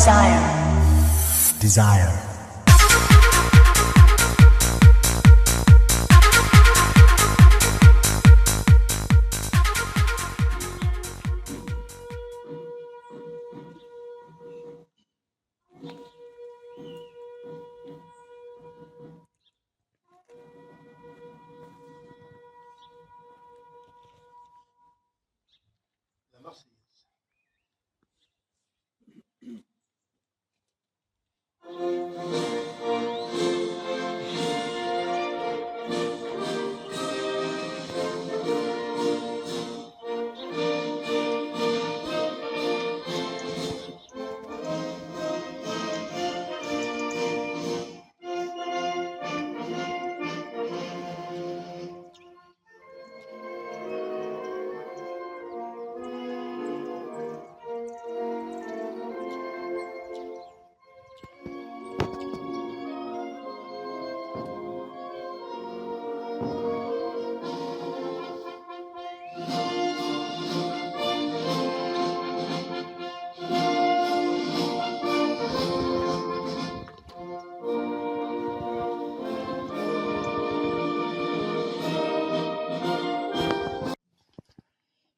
desire. Desire.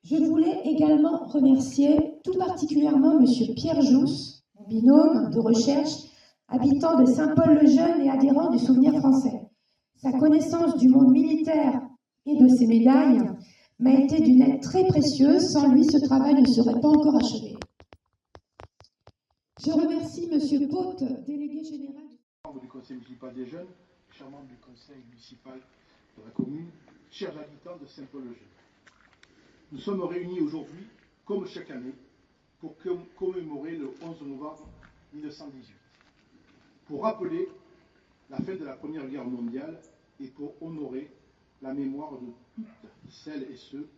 Je voulais également remercier tout particulièrement M. Pierre Jousse, mon binôme de recherche, habitant de Saint-Paul-le-Jeune et adhérent du Souvenir français. Sa connaissance du monde militaire et de ses médailles m'a été d'une aide très précieuse. Sans lui, ce travail ne serait pas encore achevé. Je remercie M. Pote, délégué général du conseil municipal des jeunes, chers membres du conseil municipal de la commune, chers habitants de Saint-Paul-le-Jeune. Nous sommes réunis aujourd'hui, comme chaque année, pour commémorer le 11 novembre 1918, pour rappeler la fin de la Première Guerre mondiale et pour honorer la mémoire de toutes celles et ceux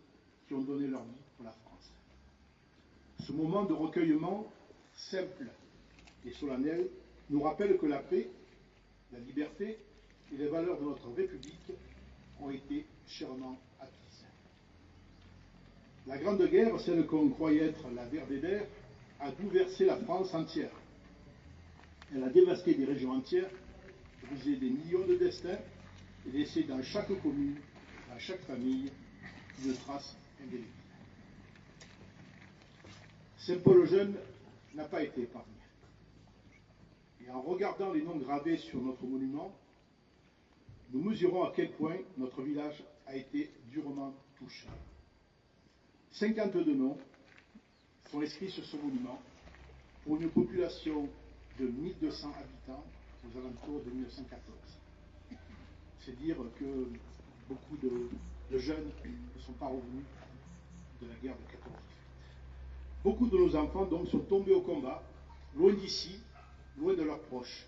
qui ont donné leur vie pour la France. Ce moment de recueillement simple et solennel nous rappelle que la paix, la liberté et les valeurs de notre République ont été chèrement acquises. La Grande Guerre, celle qu'on croyait être la guerre des mers, a bouleversé la France entière. Elle a dévasté des régions entières, brisé des millions de destins et laissé dans chaque commune, dans chaque famille, une trace indélébile. Saint-Paul-le-Jeune n'a pas été épargné. Et en regardant les noms gravés sur notre monument, nous mesurons à quel point notre village a été durement touché. 52 noms sont inscrits sur ce monument pour une population de 1200 habitants aux alentours de 1914. C'est dire que beaucoup de jeunes ne sont pas revenus de la guerre de 14. Beaucoup de nos enfants donc sont tombés au combat, loin d'ici, loin de leurs proches.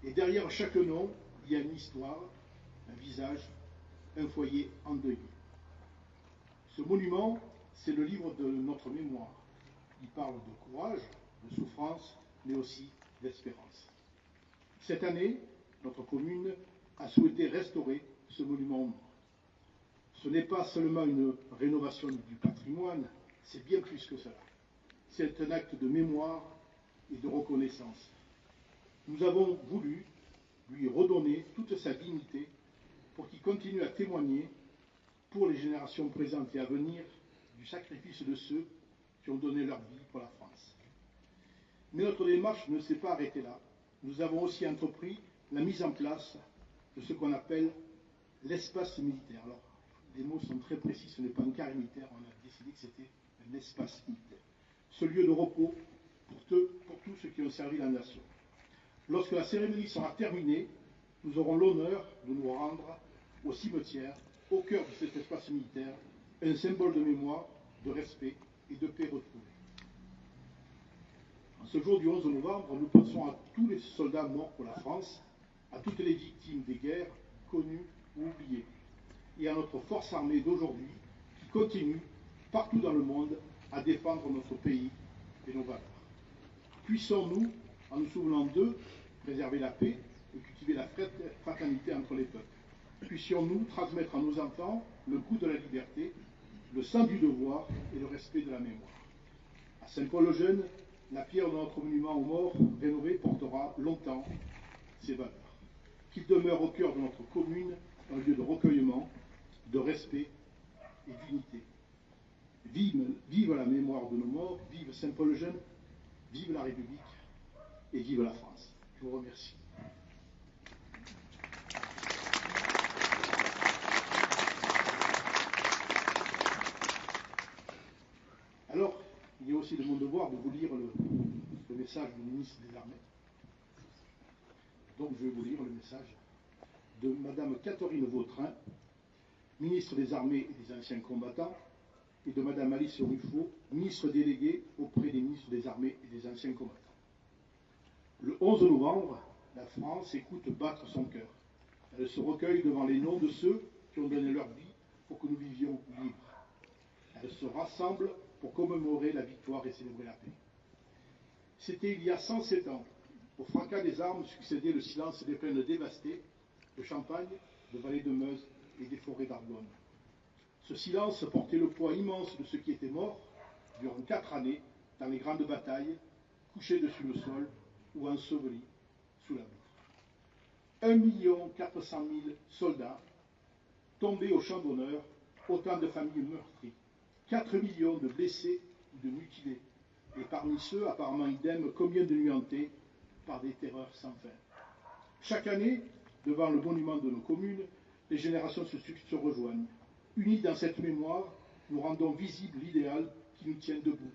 Et derrière chaque nom, il y a une histoire, un visage, un foyer endeuillé. Ce monument, c'est le livre de notre mémoire. Il parle de courage, de souffrance, mais aussi d'espérance. Cette année, notre commune a souhaité restaurer ce monument aux morts. Ce n'est pas seulement une rénovation du patrimoine, c'est bien plus que cela. C'est un acte de mémoire et de reconnaissance. Nous avons voulu lui redonner toute sa dignité pour qu'il continue à témoigner pour les générations présentes et à venir du sacrifice de ceux qui ont donné leur vie pour la France. Mais notre démarche ne s'est pas arrêtée là. Nous avons aussi entrepris la mise en place de ce qu'on appelle l'espace militaire. Alors, les mots sont très précis, ce n'est pas un carré militaire, on a décidé que c'était un espace militaire. Ce lieu de repos pour tous ceux qui ont servi la nation. Lorsque la cérémonie sera terminée, nous aurons l'honneur de nous rendre au cimetière, au cœur de cet espace militaire, un symbole de mémoire, de respect et de paix retrouvée. En ce jour du 11 novembre, nous pensons à tous les soldats morts pour la France, à toutes les victimes des guerres, connues ou oubliées, et à notre force armée d'aujourd'hui, qui continue, partout dans le monde, à défendre notre pays et nos valeurs. Puissons-nous, en nous souvenant d'eux, préserver la paix et cultiver la fraternité entre les peuples. Puissions-nous transmettre à nos enfants le goût de la liberté, le sens du devoir et le respect de la mémoire. À Saint-Paul-le-Jeune, la pierre de notre monument aux morts rénové portera longtemps ses valeurs. Qu'il demeure au cœur de notre commune un lieu de recueillement, de respect et d'unité. Vive la mémoire de nos morts, vive Saint-Paul-le-Jeune, vive la République et vive la France. Je vous remercie. Alors, il est aussi de mon devoir de vous lire le message du ministre des Armées. Donc je vais vous lire le message de Madame Catherine Vautrin, ministre des Armées et des Anciens Combattants, et de Madame Alice Ruffo, ministre déléguée auprès des ministres des Armées et des Anciens Combattants. Le 11 novembre, la France écoute battre son cœur. Elle se recueille devant les noms de ceux qui ont donné leur vie pour que nous vivions libres. Elle se rassemble pour commémorer la victoire et célébrer la paix. C'était il y a 107 ans. Au fracas des armes succédait le silence des plaines dévastées, de Champagne, de vallées de Meuse et des forêts d'Argonne. Ce silence portait le poids immense de ceux qui étaient morts durant 4 années dans les grandes batailles, couchés dessus le sol ou ensevelis sous la boue. 1 400 000 soldats tombés au champ d'honneur, autant de familles meurtries, 4 millions de blessés ou de mutilés, et parmi ceux, apparemment idem, combien de nuits hantées par des terreurs sans fin. Chaque année, devant le monument de nos communes, les générations se rejoignent. Unis dans cette mémoire, nous rendons visible l'idéal qui nous tient debout,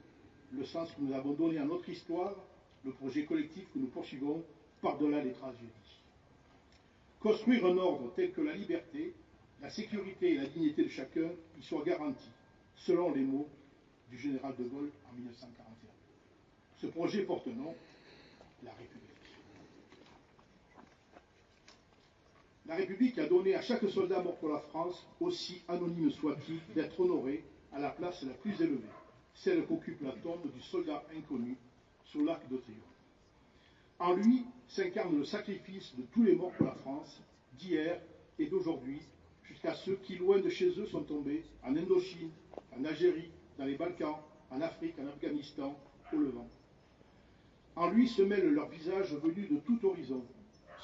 le sens que nous avons donné à notre histoire, le projet collectif que nous poursuivons par-delà les tragédies. Construire un ordre tel que la liberté, la sécurité et la dignité de chacun y soient garantis, selon les mots du général de Gaulle en 1941. Ce projet porte nom la République. La République a donné à chaque soldat mort pour la France, aussi anonyme soit-il, d'être honoré à la place la plus élevée, celle qu'occupe la tombe du soldat inconnu sur l'Arc de Triomphe. En lui s'incarne le sacrifice de tous les morts pour la France, d'hier et d'aujourd'hui, jusqu'à ceux qui, loin de chez eux, sont tombés en Indochine, en Algérie, dans les Balkans, en Afrique, en Afghanistan, au Levant. En lui se mêlent leurs visages venus de tout horizon,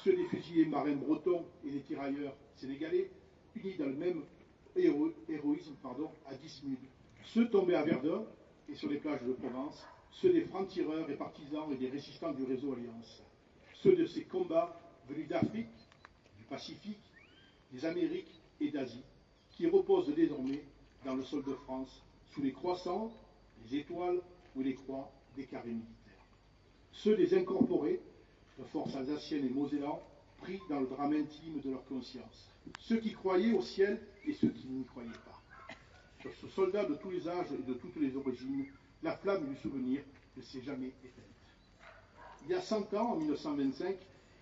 ceux des fusiliers marins bretons et des tirailleurs sénégalais, unis dans le même héroïsme à 10 000. Ceux tombés à Verdun et sur les plages de Provence, ceux des francs-tireurs et partisans et des résistants du réseau Alliance, ceux de ces combats venus d'Afrique, du Pacifique, des Amériques et d'Asie, qui reposent désormais dans le sol de France, sous les croissants, les étoiles ou les croix des carrés militaires. Ceux des incorporés, de forces alsaciennes et mosellan, pris dans le drame intime de leur conscience. Ceux qui croyaient au ciel et ceux qui n'y croyaient pas. Sur ce soldat de tous les âges et de toutes les origines, la flamme du souvenir ne s'est jamais éteinte. Il y a 100 ans, en 1925,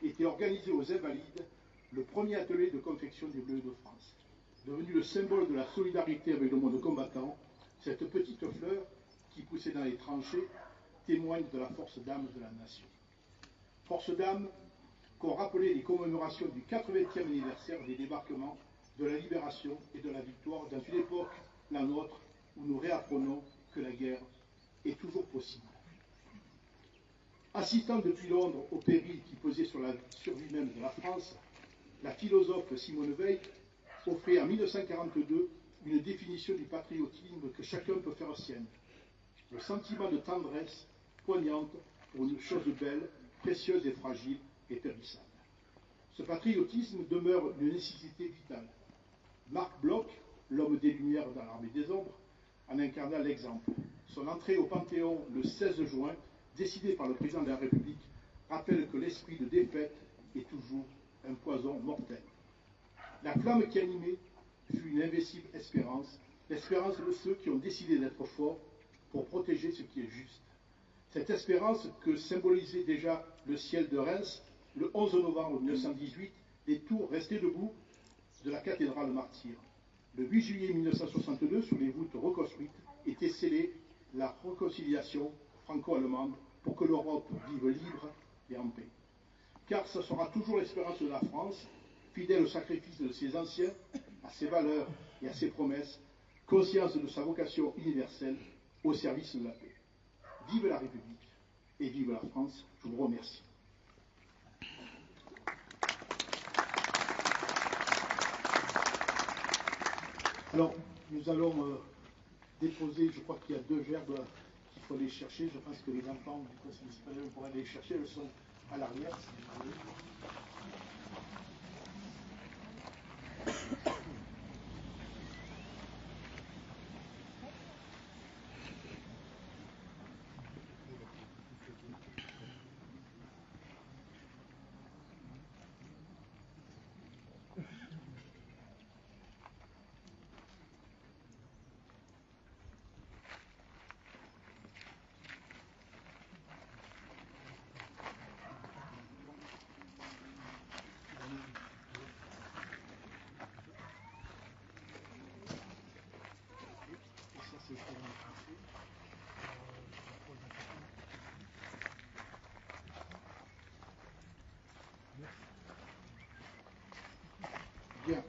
était organisé aux Invalides le premier atelier de confection des Bleus de France. Devenu le symbole de la solidarité avec le monde combattant, cette petite fleur qui poussait dans les tranchées témoigne de la force d'âme de la nation. Force d'âme qu'ont rappelé les commémorations du 80e anniversaire des débarquements, de la libération et de la victoire dans une époque, la nôtre, où nous réapprenons que la guerre est toujours possible. Assistant depuis Londres au péril qui pesait sur la survie même de la France, la philosophe Simone Veil offrait en 1942 une définition du patriotisme que chacun peut faire sienne. Le sentiment de tendresse poignante pour une chose belle, précieuse et fragile et périssable. Ce patriotisme demeure une nécessité vitale. Marc Bloch, l'homme des Lumières dans l'armée des ombres, en incarna l'exemple. Son entrée au Panthéon le 16 juin, décidée par le président de la République, rappelle que l'esprit de défaite est toujours un poison mortel. La flamme qui animait fut une invincible espérance, l'espérance de ceux qui ont décidé d'être forts pour protéger ce qui est juste. Cette espérance que symbolisait déjà le ciel de Reims, le 11 novembre 1918, les tours restées debout de la cathédrale martyre. Le 8 juillet 1962, sous les voûtes reconstruites, était scellée la réconciliation franco-allemande pour que l'Europe vive libre et en paix. Car ce sera toujours l'espérance de la France, fidèle au sacrifice de ses anciens, à ses valeurs et à ses promesses, conscience de sa vocation universelle au service de la paix. Vive la République, et vive la France. Je vous remercie. Alors, nous allons déposer, je crois qu'il y a 2 gerbes qu'il faut aller chercher. Je pense que les enfants du conseil municipal pourraient aller les chercher. Elles sont à l'arrière, si vous voulez. Bien.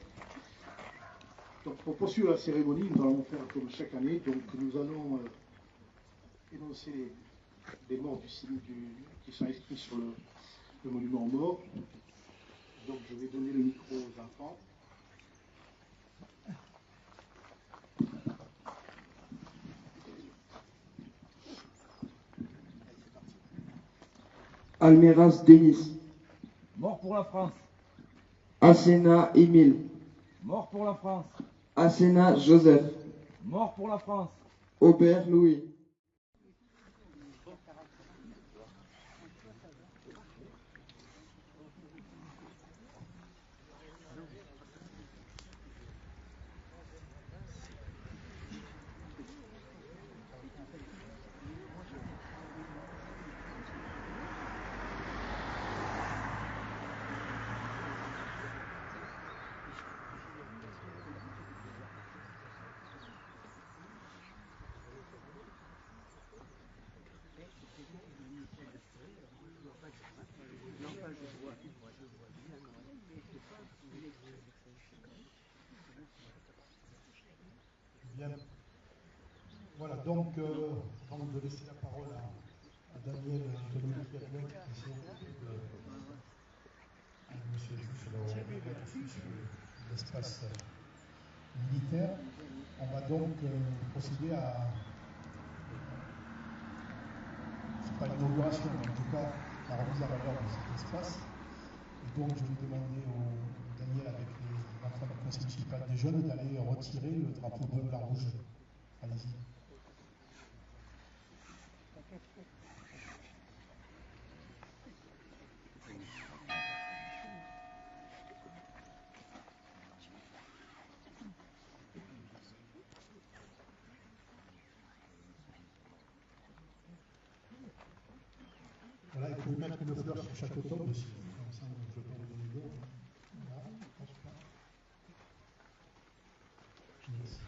Donc, pour poursuivre la cérémonie, nous allons faire comme chaque année. Donc, nous allons énoncer les morts du civil qui sont inscrits sur le monument aux morts. Donc, je vais donner le micro aux enfants. Almeras Denis. Mort pour la France. Asséna Émile. Mort pour la France. Asséna Joseph. Mort pour la France. Aubert Louis. Bien. Voilà, donc, avant de laisser la parole à Daniel Dominique-Adouet, qui s'est occupé de M. Jousse, de l'espace militaire, on va donc procéder à, c'est pas l'inauguration, mais en tout cas, la remise à valeur de cet espace. Et donc, je vais demander au Daniel, avec les enfants du conseil municipal des jeunes, d'aller retirer le drapeau bleu, blanc, rouge. Allez-y. Voilà, il faut mettre une fleur sur chaque tombe aussi. Comme ça, je peux vous donner l'eau. Voilà, yes.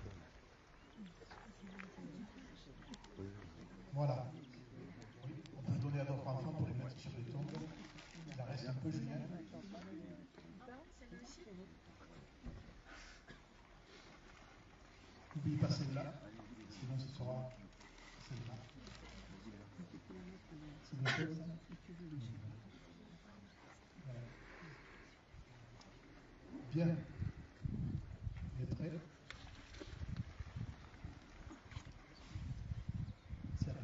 Voilà. Oui, on peut donner à d'autres enfants pour les mettre sur les tombes. Il en reste un peu, Julien. N'oubliez pas celle-là, sinon ce sera celle-là. C'est bien fait, ça? Voilà. Bien. Vous êtes prêts? C'est à toi.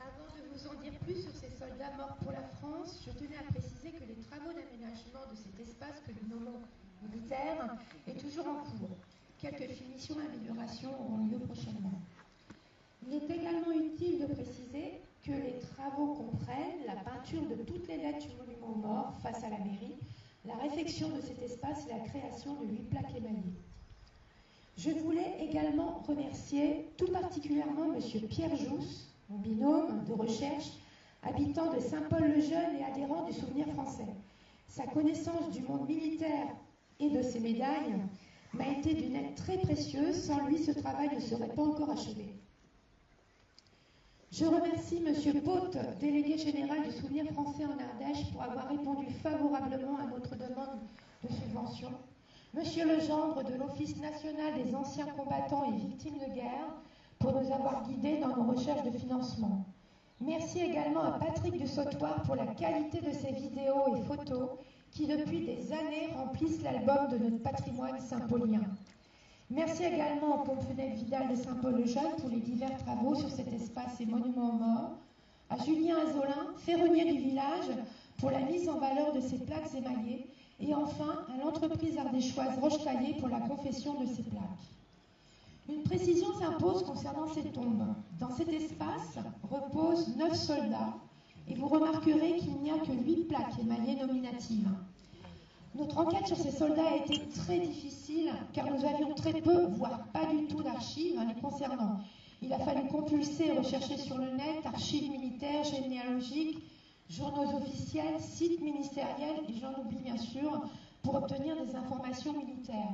Avant de vous en dire plus sur ces soldats morts pour la France, je tenais à préciser que les travaux d'aménagement de cet espace que nous nommons militaire est toujours en cours. Quelques finitions et améliorations auront lieu prochainement. Il est également utile de préciser que les travaux comprennent la peinture de toutes les lettres du monument aux morts face à la mairie, la réfection de cet espace et la création de 8 plaques émaillées. Je voulais également remercier tout particulièrement M. Pierre Jousse, mon binôme de recherche, habitant de Saint-Paul-le-Jeune et adhérent du Souvenir français. Sa connaissance du monde militaire et de ses médailles m'a été d'une aide très précieuse. Sans lui, ce travail ne serait pas encore achevé. Je remercie M. Pote, délégué général du Souvenir français en Ardèche, pour avoir répondu favorablement à notre demande de subvention. Monsieur Legendre de l'Office national des anciens combattants et victimes de guerre pour nous avoir guidés dans nos recherches de financement. Merci également à Patrick de Sautoir pour la qualité de ses vidéos et photos qui depuis des années remplissent l'album de notre patrimoine saint-paulien. Merci également au Pompe Funèbre Vidal de Saint-Paul-le-Jeune pour les divers travaux sur cet espace et monument aux morts, à Julien Azolin, ferronnier du village, pour la mise en valeur de ses plaques émaillées, et enfin à l'entreprise ardéchoise Roche-Taillée pour la confession de ses plaques. Une précision s'impose concernant ces tombes. Dans cet espace reposent 9 soldats, et vous remarquerez qu'il n'y a que 8 plaques émaillées nominatives. Notre enquête sur ces soldats a été très difficile, car nous avions très peu, voire pas du tout d'archives les concernant. Il a fallu compulser et rechercher sur le net, archives militaires, généalogiques, journaux officiels, sites ministériels, et j'en oublie bien sûr, pour obtenir des informations militaires.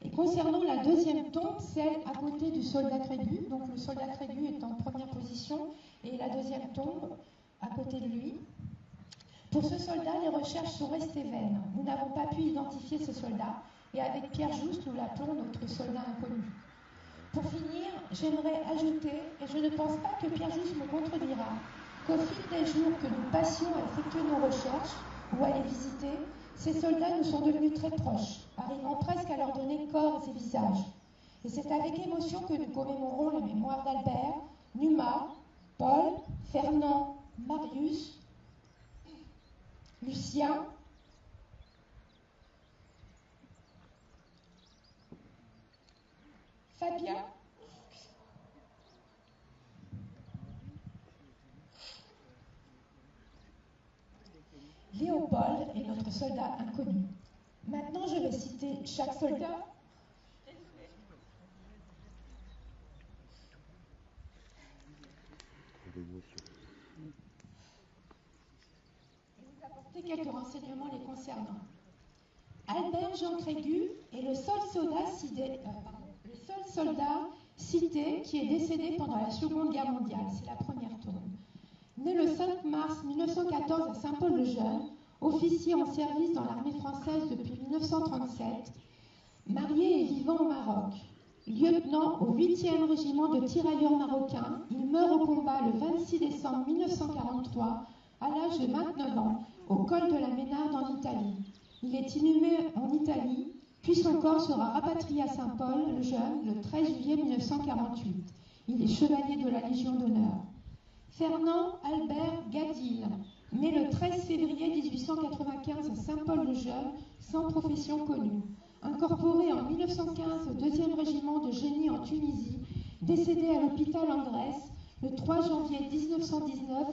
Et concernant la deuxième tombe, celle à côté du soldat Crégu, donc le soldat Crégu est en première position, et la deuxième tombe à côté de lui. Pour ce soldat, les recherches sont restées vaines. Nous n'avons pas pu identifier ce soldat, et avec Pierre Jouste, nous l'appelons notre soldat inconnu. Pour finir, j'aimerais ajouter, et je ne pense pas que Pierre Jouste me contredira, qu'au fil des jours que nous passions à effectuer nos recherches ou à les visiter, ces soldats nous sont devenus très proches, arrivant presque à leur donner corps et visage. Et c'est avec émotion que nous commémorons la mémoire d'Albert, Numa, Paul, Fernand, Marius, Lucien, Fabien, Léopold est notre soldat inconnu. Maintenant, je vais citer chaque soldat. Et vous apporter quelques renseignements les concernant. Albert Jean Crégu est le seul soldat cité qui est décédé pendant la Seconde Guerre mondiale. C'est la première tombe. Né le 5 mars 1914 à Saint-Paul-le-Jeune, officier en service dans l'armée française depuis 1937, marié et vivant au Maroc. Lieutenant au 8e régiment de tirailleurs marocains, il meurt au combat le 26 décembre 1943 à l'âge de 29 ans au col de la Ménarde en Italie. Il est inhumé en Italie, puis son corps sera rapatrié à Saint-Paul-le-Jeune le 13 juillet 1948. Il est chevalier de la Légion d'honneur. Fernand Albert Gadil, né le 13 février 1895 à Saint-Paul-le-Jeune, sans profession connue. Incorporé en 1915 au 2e régiment de génie en Tunisie, décédé à l'hôpital en Grèce le 3 janvier 1919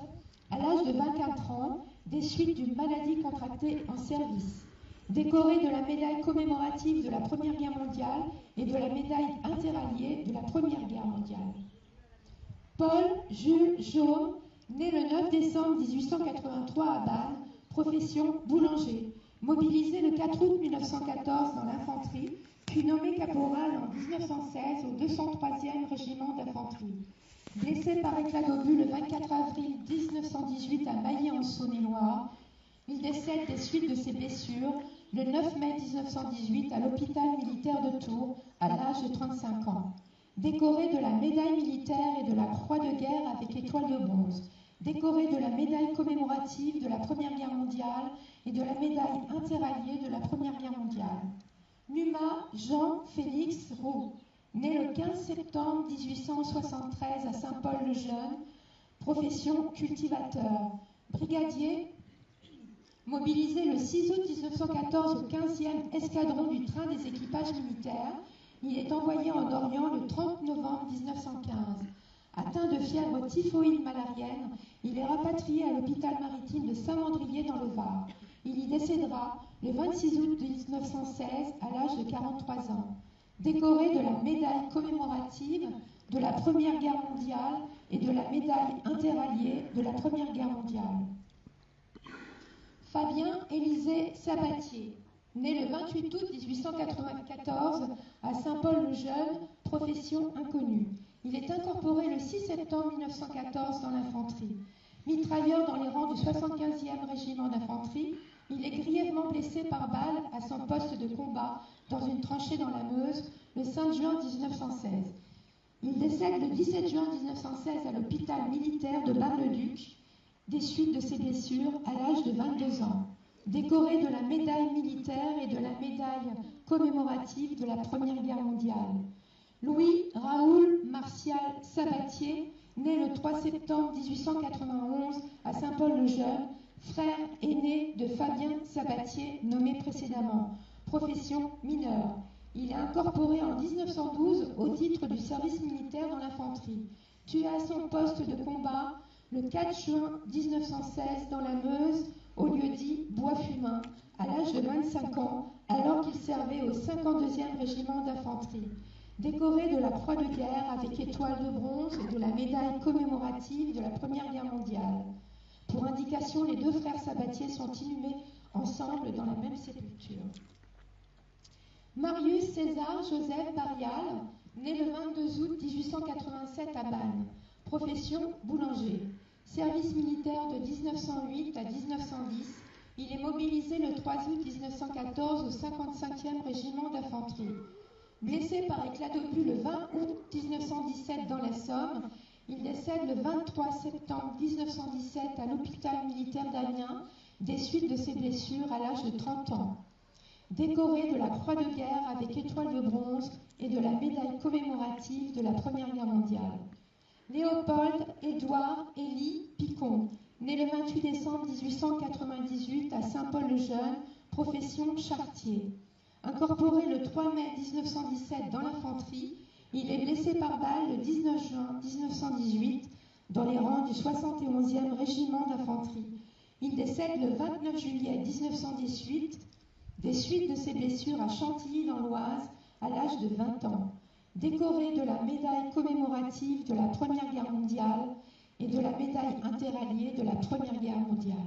à l'âge de 24 ans, des suites d'une maladie contractée en service. Décoré de la médaille commémorative de la Première Guerre mondiale et de la médaille interalliée de la Première Guerre mondiale. Paul Jules Jaume, né le 9 décembre 1883 à Bâle, profession boulanger, mobilisé le 4 août 1914 dans l'infanterie, puis nommé caporal en 1916 au 203e régiment d'infanterie. Blessé par éclat d'obus le 24 avril 1918 à Mailly en Saône-et-Loire, il décède des suites de ses blessures le 9 mai 1918 à l'hôpital militaire de Tours à l'âge de 35 ans. Décoré de la médaille militaire et de la croix de guerre avec étoile de bronze. Décoré de la médaille commémorative de la Première Guerre mondiale et de la médaille interalliée de la Première Guerre mondiale. Numa Jean-Félix Roux, né le 15 septembre 1873 à Saint-Paul-le-Jeune, profession cultivateur. Brigadier, mobilisé le 6 août 1914 au 15e escadron du train des équipages militaires, il est envoyé en Orient le 30 novembre 1915. Atteint de fièvre typhoïde malarienne, il est rapatrié à l'hôpital maritime de Saint-Mandrier dans le Var. Il y décédera le 26 août 1916 à l'âge de 43 ans. Décoré de la médaille commémorative de la Première Guerre mondiale et de la médaille interalliée de la Première Guerre mondiale. Fabien Élisée Sabatier, né le 28 août 1894 à Saint-Paul-le-Jeune, profession inconnue. Il est incorporé le 6 septembre 1914 dans l'infanterie. Mitrailleur dans les rangs du 75e régiment d'infanterie, il est grièvement blessé par balle à son poste de combat dans une tranchée dans la Meuse le 5 juin 1916. Il décède le 17 juin 1916 à l'hôpital militaire de Bar-le-Duc des suites de ses blessures à l'âge de 22 ans, décoré de la médaille militaire et de la médaille commémorative de la Première Guerre mondiale. Louis Raoul Martial Sabatier, né le 3 septembre 1891 à Saint-Paul-le-Jeune, frère aîné de Fabien Sabatier, nommé précédemment, profession mineur. Il est incorporé en 1912 au titre du service militaire dans l'infanterie. Tué à son poste de combat le 4 juin 1916 dans la Meuse, au lieu-dit Bois-Fumain, à l'âge de 25 ans, alors qu'il servait au 52e régiment d'infanterie. Décoré de la Croix de guerre avec étoile de bronze et de la médaille commémorative de la Première Guerre mondiale. Pour indication, les deux frères Sabatier sont inhumés ensemble dans la même sépulture. Marius César Joseph Barial, né le 22 août 1887 à Bannes, profession boulanger. Service militaire de 1908 à 1910, il est mobilisé le 3 août 1914 au 55e régiment d'infanterie. Blessé par éclat d'obus le 20 août 1917 dans la Somme, il décède le 23 septembre 1917 à l'hôpital militaire d'Amiens des suites de ses blessures à l'âge de 30 ans. Décoré de la Croix de guerre avec étoile de bronze et de la médaille commémorative de la Première Guerre mondiale. Léopold Édouard Élie Picon, né le 28 décembre 1898 à Saint-Paul-le-Jeune, profession charretier. Incorporé le 3 mai 1917 dans l'infanterie, il est blessé par balle le 19 juin 1918 dans les rangs du 71e régiment d'infanterie. Il décède le 29 juillet 1918 des suites de ses blessures à Chantilly dans l'Oise à l'âge de 20 ans. Décoré de la médaille commémorative de la Première Guerre mondiale et de la médaille interalliée de la Première Guerre mondiale.